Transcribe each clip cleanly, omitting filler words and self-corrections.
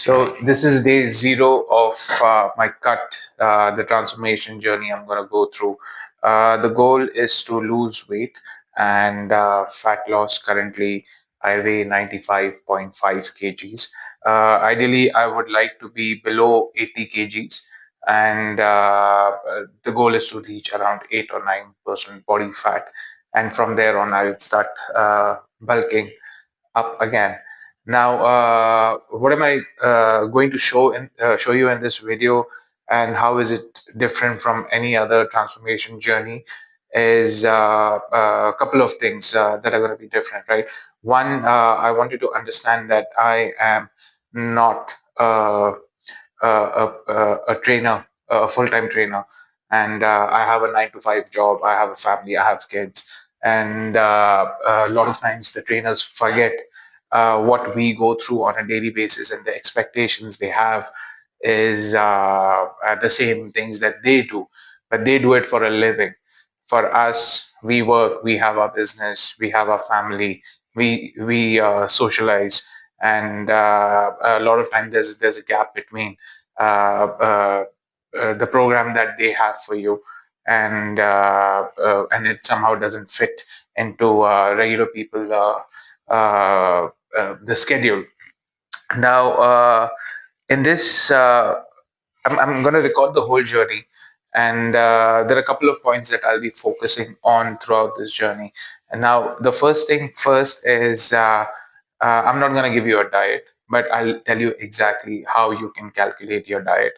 So this is day zero of my cut, the transformation journey I'm going to go through. The goal is to lose weight and fat loss. Currently, I weigh 95.5 kgs. Ideally, I would like to be below 80 kgs, and the goal is to reach around 8 or 9% body fat. And from there on, I will start bulking up again. Now, what am I going to show you in this video, and how is it different from any other transformation journey? Is a couple of things that are going to be different, right? One, I want you to understand that I am not a trainer, a full-time trainer, and I have a 9 to 5 job. I have a family. I have kids, and a lot of times the trainers forget what we go through on a daily basis, and the expectations they have is the same things that they do, but they do it for a living. For us, we work, we have our business, we have our family, we socialize, and a lot of time there's a gap between the program that they have for you, and it somehow doesn't fit into regular people the schedule. Now, in this, I'm going to record the whole journey, and there are a couple of points that I'll be focusing on throughout this journey. And now, the first thing first is I'm not going to give you a diet, but I'll tell you exactly how you can calculate your diet.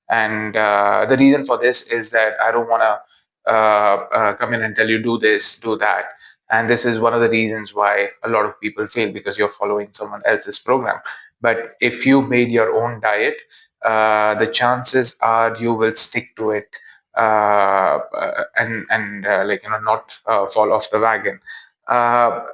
And the reason for this is that I don't want to come in and tell you do this, do that. And this is one of the reasons why a lot of people fail, because you're following someone else's program. But if you made your own diet, the chances are you will stick to it, and like not fall off the wagon. Uh,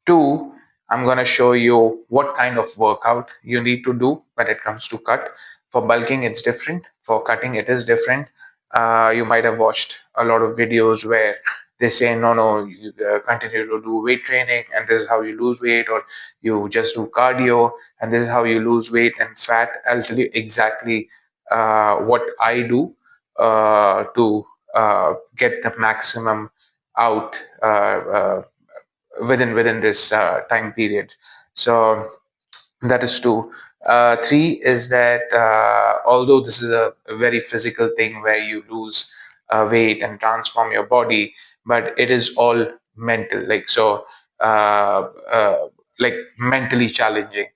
Two, I'm going to show you what kind of workout you need to do when it comes to cut. For bulking, it's different. For cutting, it is different. You might have watched a lot of videos where they say, no, you continue to do weight training, and this is how you lose weight, or you just do cardio, and this is how you lose weight and fat. I'll tell you exactly what I do to get the maximum out within this time period. So that is two. Three is that although this is a very physical thing where you lose weight and transform your body, but it is all mental. Uh, uh, like mentally challenging.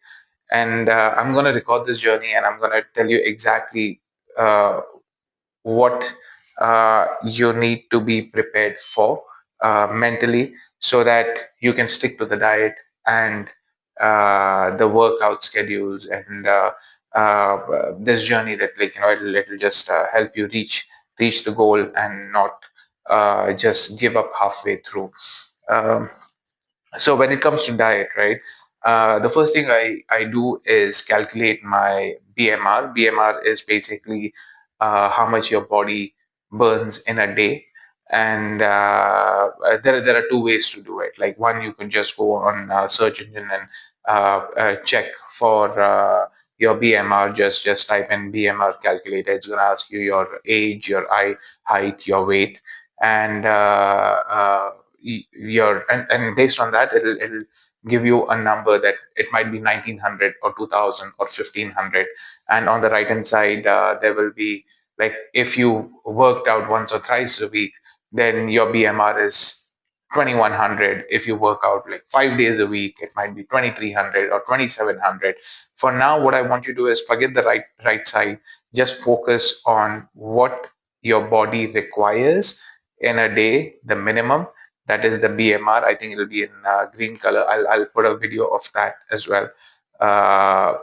And I'm going to record this journey, and I'm going to tell you exactly uh, what you need to be prepared for mentally, so that you can stick to the diet and the workout schedules, and this journey that it'll just help you reach the goal, and not just give up halfway through. um, so when it comes to diet, right, the first thing I do is calculate my BMR. BMR is basically how much your body burns in a day. And there are two ways to do it. Like, one, you can just go on search engine and check for your BMR. Just type in BMR calculator. It's going to ask you your age, your height, your weight, and and based on that, it'll give you a number that it might be 1900 or 2000 or 1500. And on the right hand side, there will be, like, if you worked out once or thrice a week, then your BMR is 2100. If you work out like 5 days a week, it might be 2300 or 2700. For now, what I want you to do is forget the right side. Just focus on what your body requires in a day, the minimum. That is the BMR. I think it'll be in green color. I'll put a video of that as well. Uh,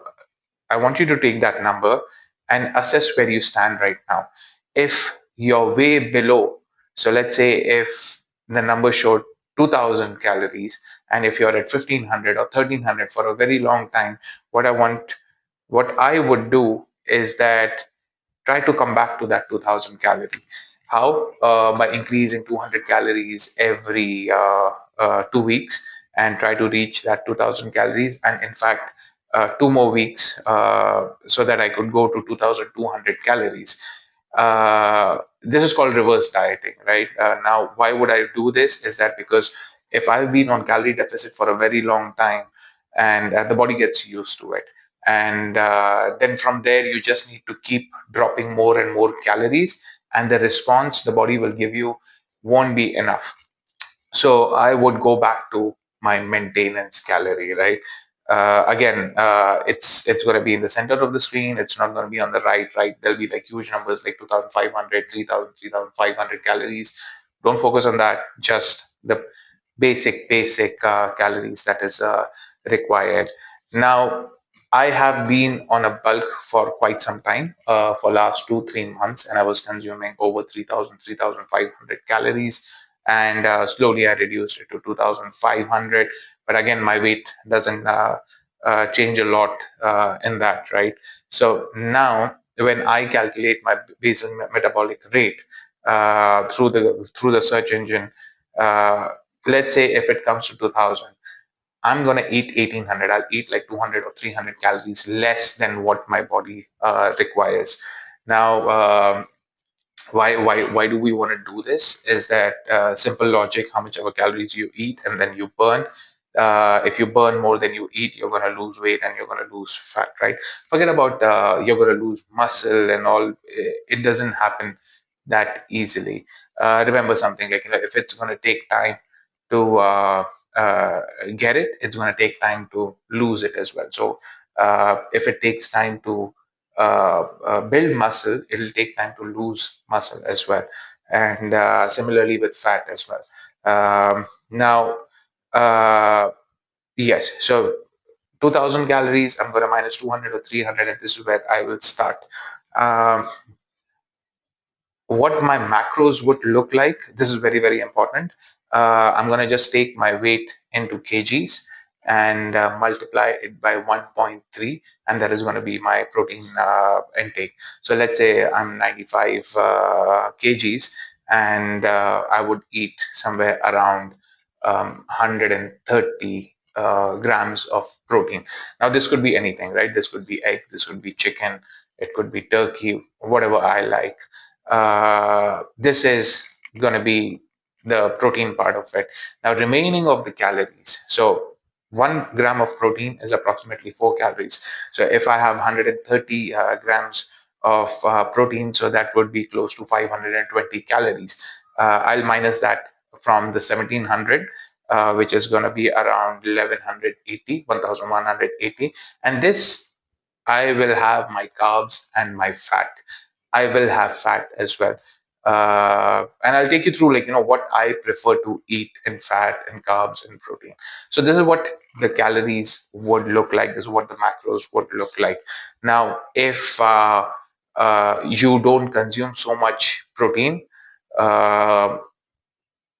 I want you to take that number and assess where you stand right now. If you're way below, so let's say if the number showed 2000 calories, and if you're at 1500 or 1300 for a very long time, what I would do is that try to come back to that 2000 calorie. How? By increasing 200 calories every 2 weeks, and try to reach that 2000 calories. And in fact, 2 more weeks so that I could go to 2,200 calories. This is called reverse dieting, right? Now, why would I do this? Is that because if I've been on calorie deficit for a very long time, and the body gets used to it, and then from there you just need to keep dropping more and more calories, and the response the body will give you won't be enough. So I would go back to my maintenance calorie, right? Again, it's going to be in the center of the screen. It's not going to be on the right. There'll be like huge numbers like 2,500, 3,000, 3,500 calories. Don't focus on that. Just the basic calories that is required. Now, I have been on a bulk for quite some time, for last 2 3 months, and I was consuming over 3,000, 3,500 calories, and slowly I reduced it to 2,500. But again, my weight doesn't change a lot in that, right? So now, when I calculate my basal metabolic rate through the search engine, uh, let's say if it comes to 2,000, I'm going to eat 1,800. I'll eat like 200 or 300 calories less than what my body requires. Now, why do we want to do this? Is that simple logic: how much ever calories you eat and then you burn. If you burn more than you eat, you're going to lose weight and you're going to lose fat, right? Forget about you're going to lose muscle and all. It doesn't happen that easily. Remember something, like, if it's going to take time to uh, get it, it's going to take time to lose it as well. So if it takes time to build muscle, it'll take time to lose muscle as well. And similarly with fat as well. Now, uh, yes, so 2,000 calories, I'm going to minus 200 or 300, and this is where I will start. Um, what my macros would look like, this is very, very important. I'm going to just take my weight into kgs and multiply it by 1.3, and that is going to be my protein intake. So let's say I'm 95 kgs, and I would eat somewhere around 130 grams of protein. Now, this could be anything, right? This could be egg, this could be chicken, it could be turkey, whatever I like. This is going to be the protein part of it. Now, remaining of the calories. So 1 gram of protein is approximately 4 calories. So if I have 130 grams of protein, so that would be close to 520 calories. I'll minus that from the 1,700, which is going to be around 1,180, 1,180. And this, I will have my carbs and my fat. I will have fat as well. And I'll take you through, like, what I prefer to eat in fat and carbs and protein. So this is what the calories would look like. This is what the macros would look like. Now, if you don't consume so much protein, uh,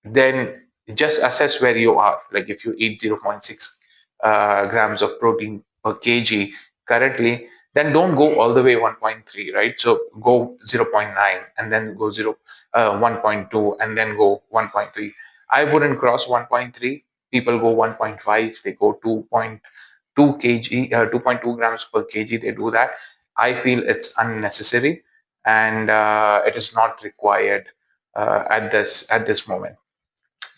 then just assess where you are. Like, if you eat zero point 0.6 grams of protein per kg currently, then don't go all the way 1.3, right? So go zero point 0.9 and then go 1.2 and then go 1.3. I wouldn't cross 1.3. People go 1.5, they go 2.2 kg, 2.2 grams per kg. They do that. I feel it's unnecessary, and it is not required at this moment.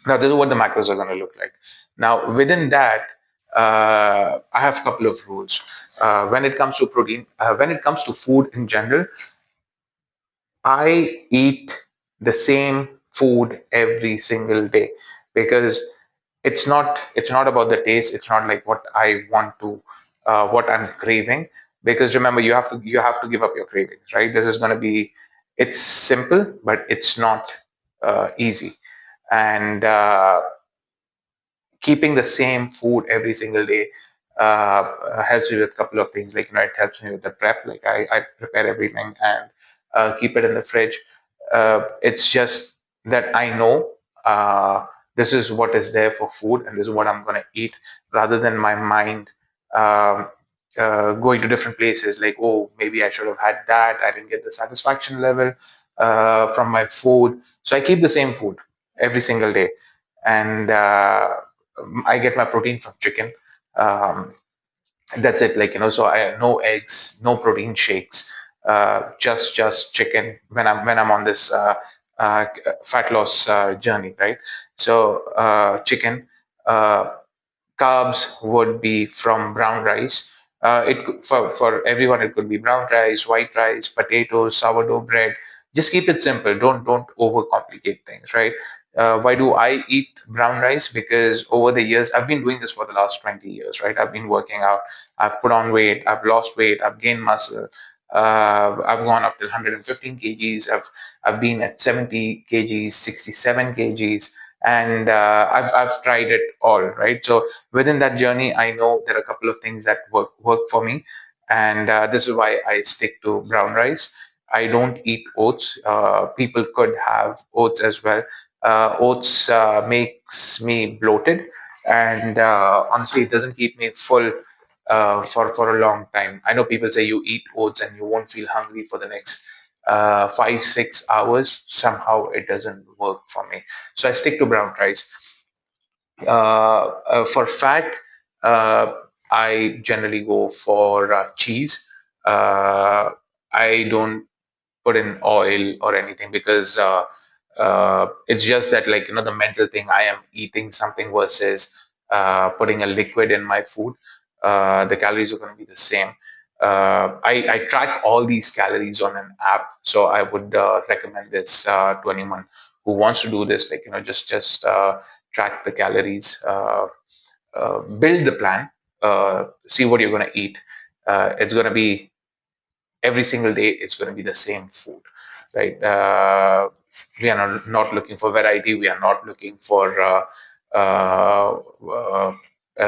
Now, this is what the macros are going to look like. Now, within that, I have a couple of rules. When it comes to protein, when it comes to food in general, I eat the same food every single day, because it's not about the taste. It's not like what I want to, what I'm craving. Because remember, you have to give up your cravings, right? This is going to be, it's simple, but it's not easy. And keeping the same food every single day helps me with a couple of things. Like, it helps me with the prep. Like, I prepare everything and keep it in the fridge. It's just that I know this is what is there for food and this is what I'm going to eat, rather than my mind um, going to different places, like, oh, maybe I should have had that, I didn't get the satisfaction level from my food. So I keep the same food every single day. And I get my protein from chicken. Um, That's it. So I have no eggs, no protein shakes, just chicken when I'm on this fat loss journey, right? So chicken. Uh, Carbs would be from brown rice. For everyone, it could be brown rice, white rice, potatoes, sourdough bread. Just keep it simple. Don't overcomplicate things, right? Why do I eat brown rice? Because over the years, I've been doing this for the last 20 years, right? I've been working out. I've put on weight. I've lost weight. I've gained muscle. I've gone up to 115 kgs. I've been at 70 kgs, 67 kgs, and I've tried it all, right? So within that journey, I know there are a couple of things that work for me, and this is why I stick to brown rice. I don't eat oats. People could have oats as well. Oats makes me bloated, and honestly, it doesn't keep me full for a long time. I know people say you eat oats and you won't feel hungry for the next 5 6 hours. Somehow it doesn't work for me, so I stick to brown rice. For fat, uh, I generally go for cheese. Uh, I don't put in oil or anything because it's just that, the mental thing. I am eating something versus putting a liquid in my food. The calories are going to be the same. I track all these calories on an app, so I would recommend this to anyone who wants to do this. Just track the calories, build the plan, see what you're going to eat. It's going to be every single day. It's going to be the same food, right? We are not looking for variety. We are not looking for uh, uh,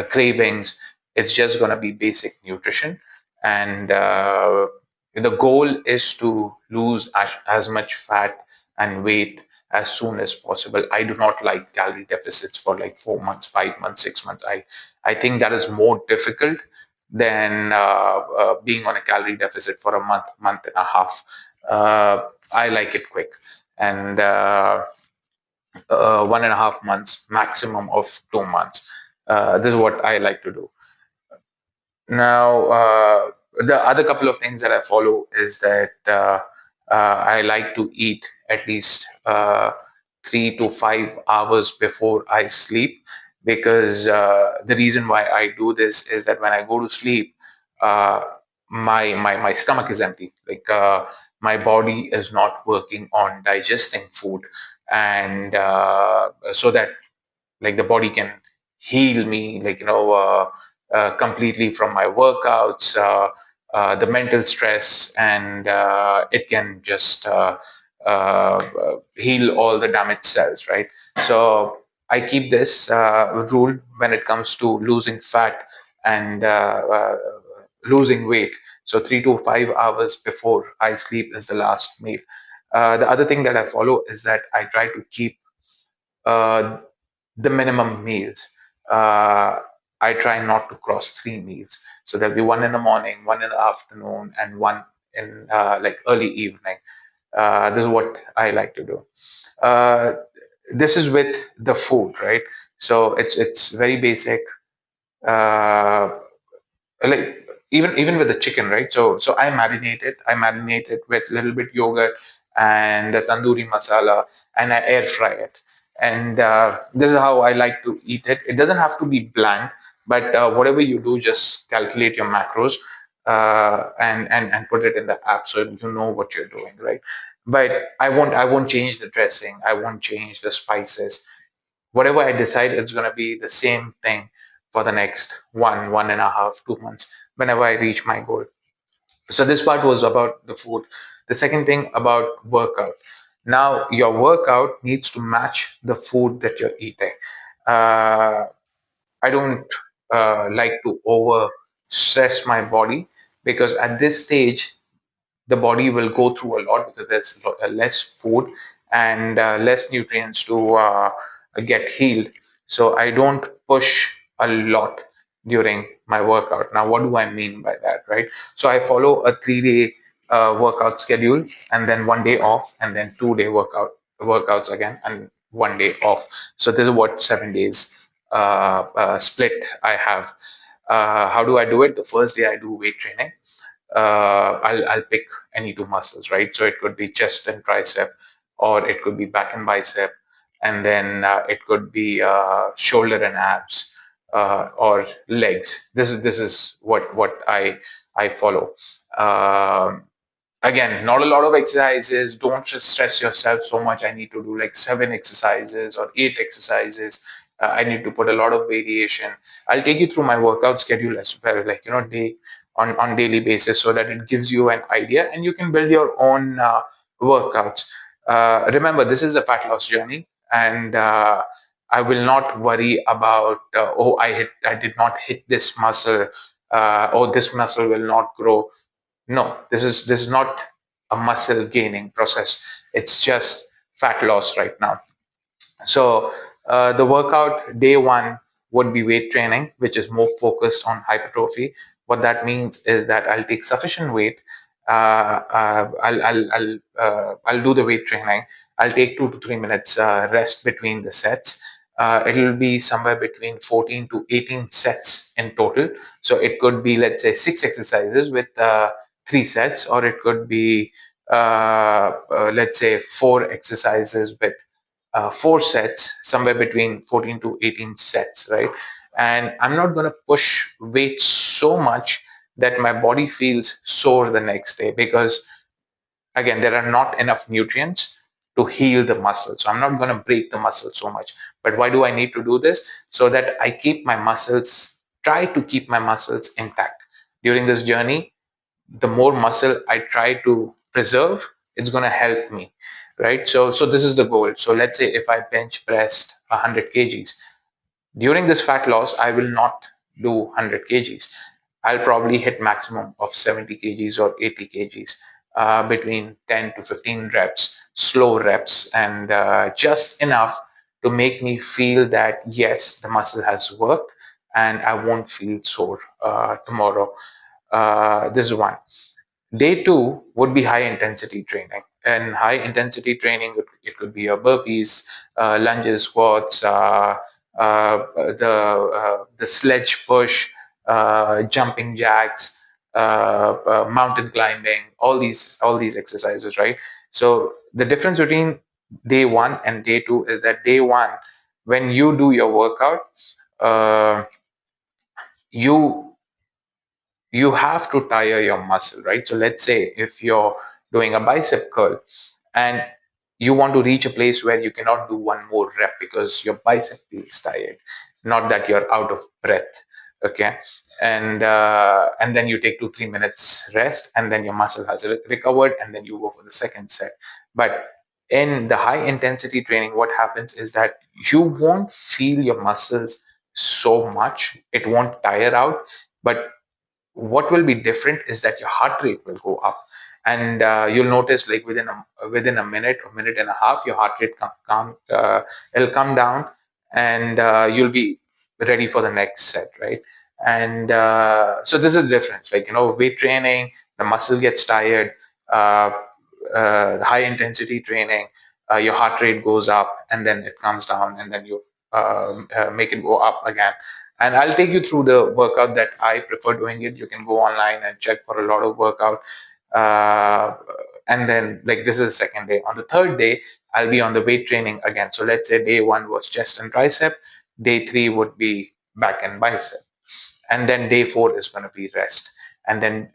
cravings. It's just going to be basic nutrition, and the goal is to lose as much fat and weight as soon as possible. I do not like calorie deficits for like 4 months, 5 months, 6 months. I think that is more difficult than being on a calorie deficit for a month, month and a half. I like it quick, and 1.5 months, maximum of 2 months. This is what I like to do. Now, the other couple of things that I follow is that I like to eat at least 3 to 5 hours before I sleep, because the reason why I do this is that when I go to sleep, uh, my stomach is empty. My body is not working on digesting food, and so that the body can heal me, completely from my workouts, the mental stress, and it can just heal all the damaged cells, right? So I keep this rule when it comes to losing fat and losing weight. So 3 to 5 hours before I sleep is the last meal. The other thing that I follow is that I try to keep uh, the minimum meals. Uh, I try not to cross 3 meals. So there'll be one in the morning, one in the afternoon, and one in early evening. This is what I like to do. Uh, this is with the food, right? So it's very basic. Uh, like even with the chicken, right? So I marinate it with a little bit yogurt and the tandoori masala, and I air fry it. And this is how I like to eat it. It doesn't have to be bland, but whatever you do, just calculate your macros, and put it in the app so you know what you're doing, right? But I won't change the dressing. I won't change the spices. Whatever I decide, it's going to be the same thing for the next 1.5, 2 months whenever I reach my goal. So this part was about the food. The second thing about workout. Now your workout needs to match the food that you're eating. Uh, I don't like to over stress my body, because at this stage the body will go through a lot because there's less food and less nutrients to get healed. So I don't push a lot during my workout. Now, what do I mean by that, right? So I follow a 3 day workout schedule, and then 1 day off, and then 2 day workouts again, and 1 day off. So this is what 7 days split I have. How do I do it? The first day I do weight training. I'll pick any two muscles, right? So it could be chest and tricep, or it could be back and bicep, and then it could be shoulder and abs, or legs. This is what I follow. Um, Again, not a lot of exercises. Don't just stress yourself so much. I need to do like 7 exercises or 8 exercises. I need to put a lot of variation. I'll take you through my workout schedule as well, like day on daily basis, so that it gives you an idea and you can build your own workouts. Remember, this is a fat loss journey, and I will not worry about I did not hit this muscle, or this muscle will not grow. No, this is not a muscle gaining process. It's just fat loss right now. So the workout day one would be weight training, which is more focused on hypertrophy. What that means is that I'll take sufficient weight. I'll do the weight training. I'll take 2 to 3 minutes rest between the sets. It'll be somewhere between 14 to 18 sets in total. So it could be, let's say, 6 exercises with 3 sets, or it could be, let's say, 4 exercises with 4 sets, somewhere between 14 to 18 sets, right? And I'm not going to push weight so much that my body feels sore the next day, because again, there are not enough nutrients to heal the muscle. So I'm not going to break the muscle so much. But why do I need to do this? So that I try to keep my muscles intact during this journey. The more muscle I try to preserve, it's going to help me, right? So this is the goal. So let's say if I bench pressed 100 kgs during this fat loss, I will not do 100 kgs. I'll probably hit maximum of 70 kgs or 80 kgs, between 10 to 15 reps, slow reps, and just enough to make me feel that yes, the muscle has worked and I won't feel sore tomorrow. This is one. Day two would be high intensity training. And high intensity training, it could be your burpees, lunges, squats, the sledge push, jumping jacks, mountain climbing, all these exercises, right? So the difference between day one and day two is that day one, when you do your workout, uh, you you have to tire your muscle, right? So let's say if you're doing a bicep curl and you want to reach a place where you cannot do one more rep because your bicep feels tired, not that you're out of breath, okay? And then you take 2 3 minutes rest, and then your muscle has recovered, and then you go for the second set. But in the high intensity training, what happens is that you won't feel your muscles so much, it won't tire out, but what will be different is that your heart rate will go up, and you'll notice, like within a minute or minute and a half, your heart rate it'll come down, and you'll be ready for the next set, right? And so this is the difference. Like, weight training, the muscle gets tired. uh, High intensity training, your heart rate goes up and then it comes down, and then you make it go up again. And I'll take you through the workout that I prefer doing it. You can go online and check for a lot of workout. Uh, and then, like, this is the second day. On the third day, I'll be on the weight training again. So let's say day one was chest and tricep. Day three would be back and bicep. And then day four is going to be rest. And then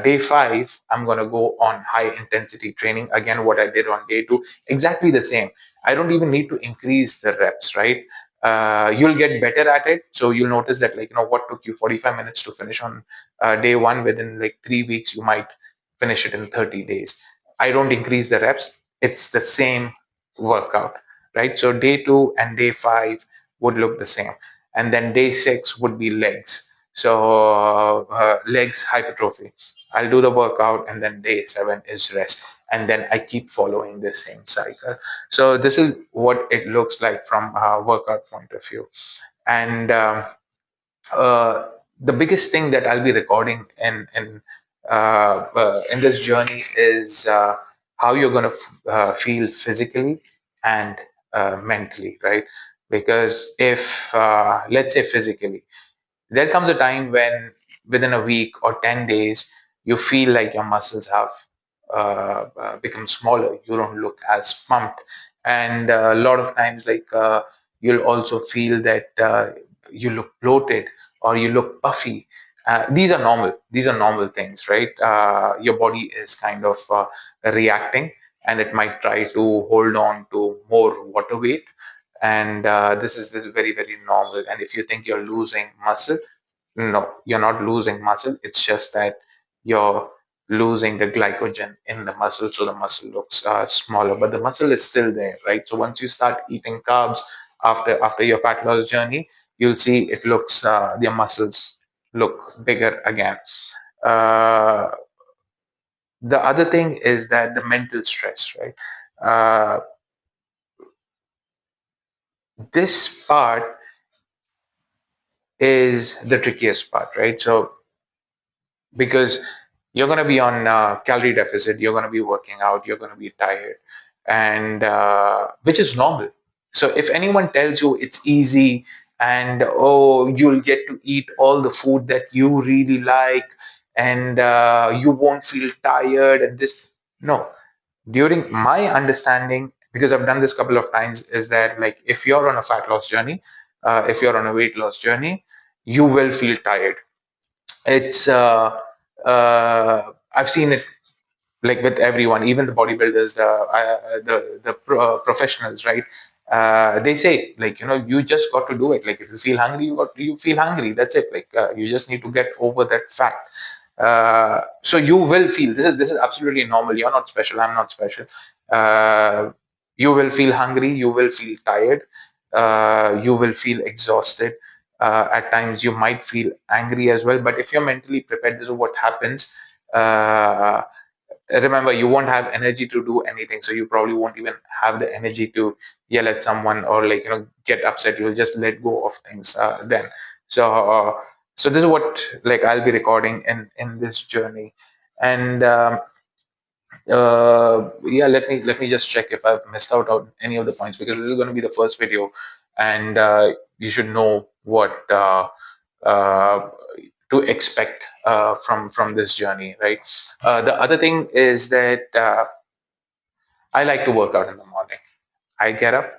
day five, I'm going to go on high intensity training again, what I did on day two, exactly the same. I don't even need to increase the reps, right? You'll get better at it. So you'll notice that, like, what took you 45 minutes to finish on day one, within like 3 weeks, you might finish it in 30 days. I don't increase the reps. It's the same workout, right? So day two and day five would look the same. And then day six would be legs. So legs hypertrophy. I'll do the workout, and then day seven is rest. And then I keep following the same cycle. So this is what it looks like from a workout point of view. And uh, the biggest thing that I'll be recording in this journey is how you're going to feel physically and mentally, right? Because if let's say physically, there comes a time when within a week or 10 days you feel like your muscles have become smaller. You don't look as pumped, and a lot of times you'll also feel that you look bloated or you look puffy. These are normal things, right? Your body is kind of reacting, and it might try to hold on to more water weight, and this is very very normal. And if you think you're losing muscle, no, you're not losing muscle. It's just that you're losing the glycogen in the muscle, so the muscle looks smaller, but the muscle is still there, right? So once you start eating carbs after your fat loss journey, you'll see it looks your muscles look bigger again. uh, the other thing is that the mental stress, right? This part is the trickiest part, right? So because you're going to be on calorie deficit, you're going to be working out, you're going to be tired, and which is normal. So if anyone tells you it's easy and oh, you'll get to eat all the food that you really like, and you won't feel tired and this, no. During my understanding, because I've done this a couple of times, is that like if you're on a fat loss journey, if you're on a weight loss journey, you will feel tired. It's I've seen it like with everyone, even the bodybuilders, the professionals, right? They say like, you just got to do it. Like if you feel hungry, you feel hungry. That's it. Like you just need to get over that fact. So you will feel this is absolutely normal. You're not special. I'm not special. Uh, you will feel hungry. You will feel tired. You will feel exhausted. At times, you might feel angry as well. But if you're mentally prepared, this is what happens. Uh, Remember, you won't have energy to do anything, so you probably won't even have the energy to yell at someone or like get upset. You'll just let go of things then. So this is what like I'll be recording in this journey. And yeah, let me just check if I've missed out on any of the points, because this is going to be the first video, and you should know what uh, to expect from this journey, right? The other thing is that I like to work out in the morning. I get up,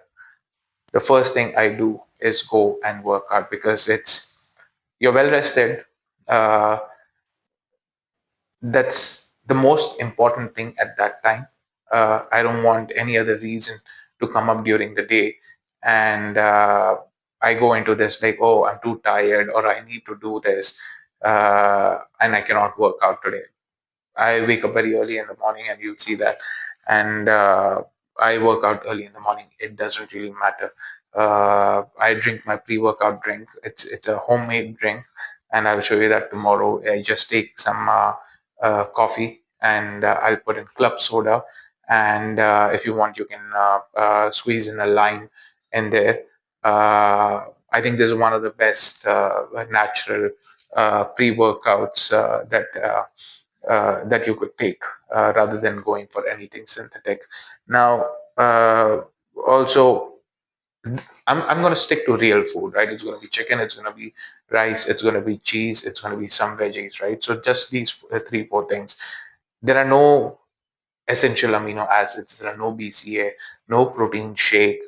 the first thing I do is go and work out, because you're well rested. uh, that's the most important thing at that time. I don't want any other reason to come up during the day, and I go into this like, oh, I'm too tired, or I need to do this, and I cannot work out today. I wake up very early in the morning, and you'll see that. And I work out early in the morning. It doesn't really matter. I drink my pre-workout drink. It's a homemade drink, and I'll show you that tomorrow. I just take some coffee, and I'll put in club soda. And if you want, you can squeeze in a lime in there. I think this is one of the best natural pre-workouts that you could take rather than going for anything synthetic. Now, also, I'm going to stick to real food, right? It's going to be chicken, it's going to be rice, it's going to be cheese, it's going to be some veggies, right? So just these three, four things. There are no essential amino acids, there are no BCA, no protein shake,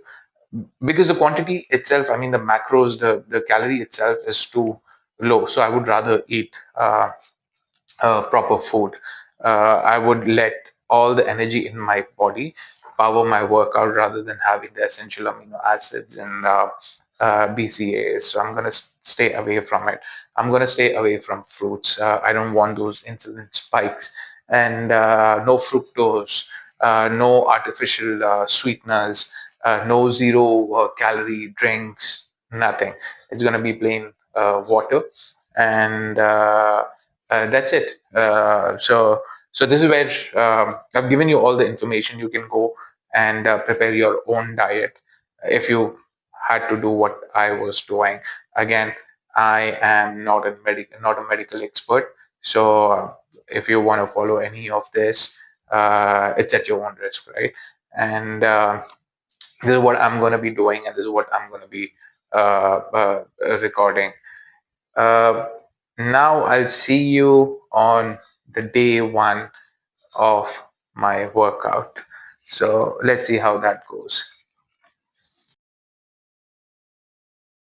because the quantity itself, I mean, the macros, the calorie itself is too low. So I would rather eat proper food. I would let all the energy in my body power my workout rather than having the essential amino acids and BCAAs. So I'm going to stay away from it. I'm going to stay away from fruits. I don't want those insulin spikes, and no fructose, no artificial sweeteners, no zero calorie drinks, nothing. It's going to be plain water, and that's it. So this is where I've given you all the information. You can go and prepare your own diet if you had to do what I was doing. Again, I am not a medical expert, so if you want to follow any of this, it's at your own risk, right? And this is what I'm going to be doing, and this is what I'm going to be recording. Uh, Now I'll see you on the day one of my workout. So let's see how that goes.